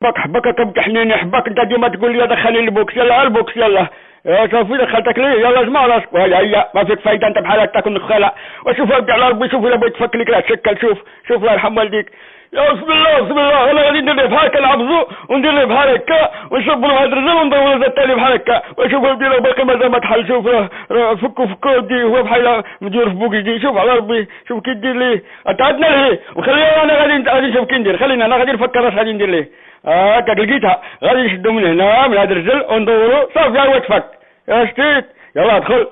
حبك كم حنيني حبك انت ديما تقول لي دخلني البوكس يلا البوكس يلا شوفي دخلتك ليه يلا اسمع راسك هيا ما فيك فايده انت بحالك تاكل نخاله وشوف ارجع على ربي شوف الا بغيت تفكلك لا تشكل شوف الله يرحم والديك يا بسم الله بسم الله انا غادي ندير ليه بحال هكا نعبزو وندير ليه بحال هكا ونشربوا له هاد الرجل وندوروا له الثاني بحال هكا وشوف ودي باقي مازال ما تحل شوف راه فكو ودي هو بحال مدير في بوكس دي شوف على ربي شوف كي دير ليه تعدنا ليه وخلينا انا غادي نشوف كي ندير خلينا انا غادي نفكر اش غادي ندير ليه هكاك لقيتها غادي نشدو من هنا من هاد الرجل وندورو صافي هو تفك شتيت يلا دخل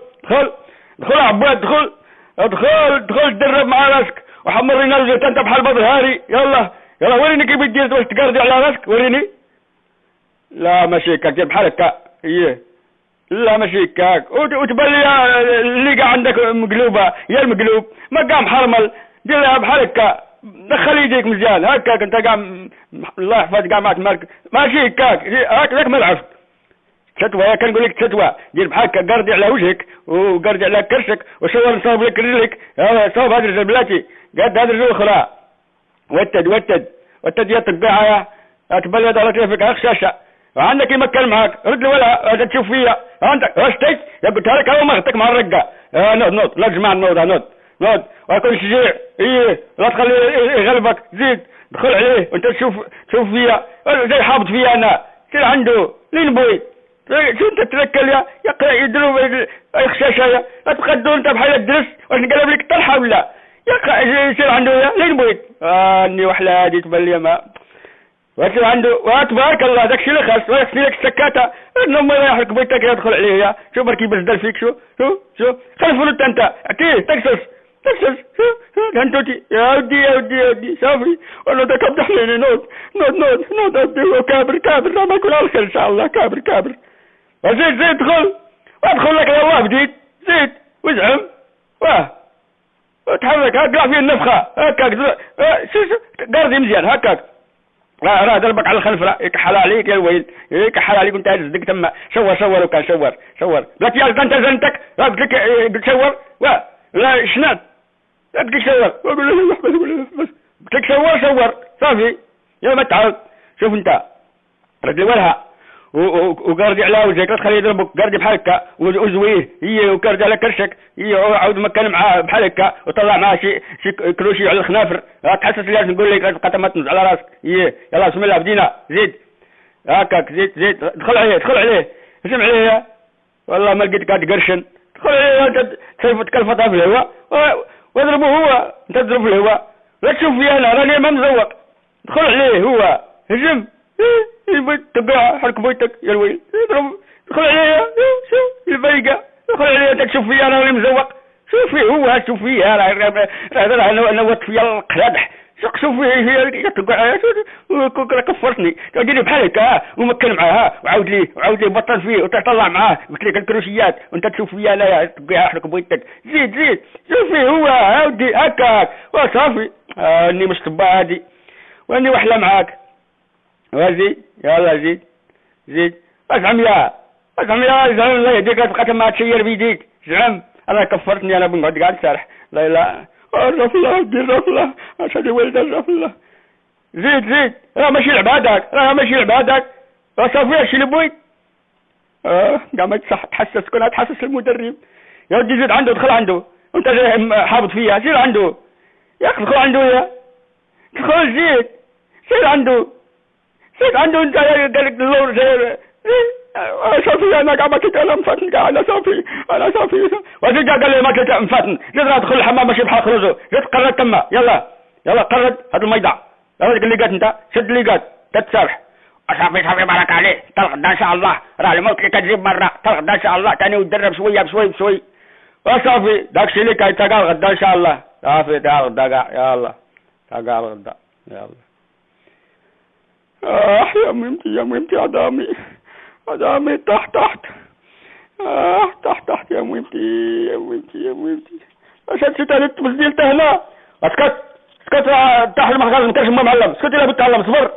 عباد دخل درب مع راسك وحمرينا الجيت انت بحال بدر هاري يلا وريني كيف دير واش تقردي على راسك وريني لا ماشي هكاك دير بحال هكا لا ماشي هكاك وتبان لي اللي كاع عندك مقلوبه هي المقلوب ما كاع محرمل دير لها بحال هكا دخل يديك مزيان هكاك انت كاع الله يحفظ كاع معك مالك ماشي هكاك ما العفت تتوى كنقول لك تتوى دير بحال هكا قردي على وجهك وقردي على كرشك وصور نصاوب لك رجلك صوب هاد الرجل بلاتي قد هاد الرجل اخرى وتد يا طبيعه تبان لي ضربت فيك هخشاشه وعندك يمكن معاك رد ولا هذا تشوف فيا عندك رشتك يا قلت لك هو مغتك مع الرقه نوض لا تجمع نوض ويكون شجيع لا تخليه يغلبك زيد دخل عليه وانت تشوف فيا زي حابط فيا انا سير عنده لين بوي شو انت تركل يا يدرو خشاشايه لا تقدو انت بحال الدرس واش نقلب لك طرحه ولا يا يصير عنده يا لين بويت اني وحله هادي تبان لي ما ويصير عنده وتبارك الله داكشي اللي خاص ويصير لك السكاته انه ما يحرك بيتك يدخل عليه يا شوف بركي بزدل فيك شو خلفوا انت اعطيه تكسس هنتوتي يا ودي صافي وانا دا كبدحني نوض ودي كابر لا ما يكون على الخير ان شاء الله كابر وزيد ادخل لك يا الله بديت زيد وزعم وتحرك هكا فيه النفخه هكاك قردي مزيان هكاك راه دربك على الخلف راه يكحل عليك يا الويل يكحل عليك وانت هزك تما شور وكان شور بلاتي انت زنتك قلت لك شور لا شنات قلت لك شور قلت لك شور صافي يا ما تعاود شوف انت رجلي ولها وقاردي على وجهك لا تخليه يضربك قاردي بحال هكا وزويه وقاردي على كرشك عاود مكان معاه بحال هكا وطلع معاه شي كروشي على الخنافر تحسس لي نقول لك تبقى ما تنزل على راسك يلا بسم الله بدينا زيد هكاك زيد دخل عليه اسمع عليه والله ما لقيتك تقرشن دخل عليه تكلفتها في الهواء واضربه هو انت تضرب في الهواء لا تشوف فيا انا راني ما مزوق دخل عليه هو هجم تبعها حرك بيتك يا الويل دخل عليها شوف البيقة دخل عليها انت تشوف فيها انا اللي مزوق شوف فيه هو شوف فيها انا نوت فيها القلادح شوف فيه هي تقع كفرتني تجيني بحال هكا ومكن معاها وعاود لي بطل فيه وتطلع معاه قلت لك الكروشيات وانت تشوف فيها لا تبقى حرك بيتك زيد شوف فيه هو عاودي هكاك وصافي اني مش طبا هادي واني وحله معاك وزيد يلا زيد ازعم يا الله يهديك تبقى ما تشير بيديك زعم انا كفرتني انا بنقعد قاعد سارح لا رف الله دير رف الله اشهد ولد رف الله زيد راه ماشي لعبادك راه صافي هادشي اللي بغيت كاع ما تحسس كون تحسس المدرب يا ودي زيد عنده دخل عنده وانت جاي حابط فيها سير عنده يا اخي دخل عنده يا دخل زيد سير عنده انت قال لك اللور زي صافي انا كاع ما كنت انا مفاتن كاع انا صافي وزيد قال لي ما كنت مفاتن زيد ادخل الحمام ماشي بحال خرجوا زيد قرد تما يلا قرد هذا الميضع هذاك اللي قات انت شد اللي قات تتسارح صافي بارك عليه تلغدا ان شاء الله راه الموت اللي كتجيب مره تلغدا ان شاء الله ثاني وتدرب شويه بشوي وصافي داكشي اللي كاين تا كاع غدا ان شاء الله صافي تا غدا كاع يلا تا كاع غدا يلا يا ميمتي عدامي تحت يا ميمتي اشد ستة بزديلته هنا اسكت تحت المحقق ما كانش معلم اسكت يا بنت تعلم صبر